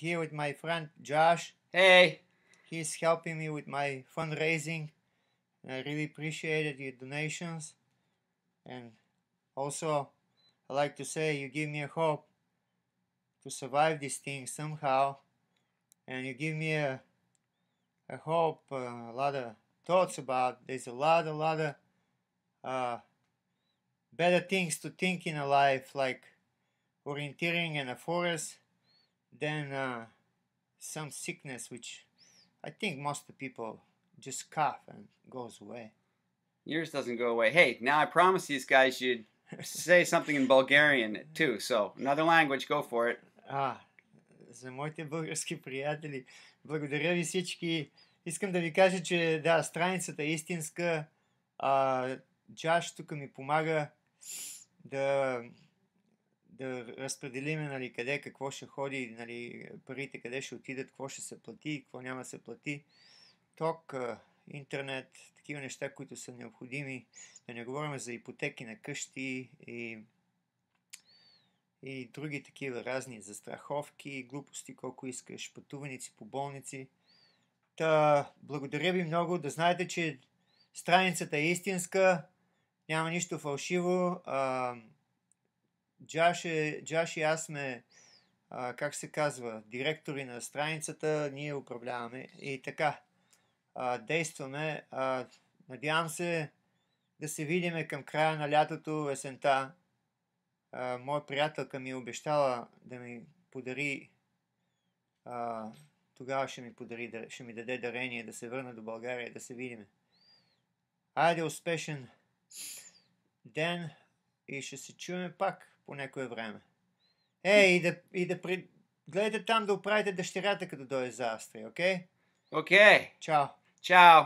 here with my friend Josh. Hey. He's helping me with my fundraising. I really appreciated your donations. And also, I like to say you give me a hope to survive this thing somehow. And you give me a hope, a lot of thoughts about. There's a lot of better things to think in a life, like orienteering in a forest, than some sickness, which I think most of the people just cough and goes away. Yours doesn't go away. Hey, now I promise these guys you'd say something in Bulgarian too. So, another language, go for it. За моите български приятели, благодаря ви всички. Искам да ви кажа, че да, страницата е истинска. Джаш тук ми помага да разпределиме, нали, къде какво ще ходи, нали, парите къде ще отидат, какво ще се плати, какво няма да се плати. Ток, интернет, такива неща, които са необходими. Да не говорим за ипотеки на къщи и други такива разни застраховки, глупости, колко искаш, пътуваници по болници. Благодаря ви много. Да знаете, че страницата е истинска, няма нищо фалшиво. Джаш и аз сме, как се казва, директори на страницата, ние управляваме и така. Действаме. Надявам се да се видиме към края на лятото, есента. Моя приятелка ми е обещала да ми подари, тогава ще ми даде дарение да се върна до България, да се видиме. Айде, успешен ден и ще се чуем пак по някое време. Гледайте там да оправите дъщерята, като дойде за Австрия, окей? Окей. Чао. Чао.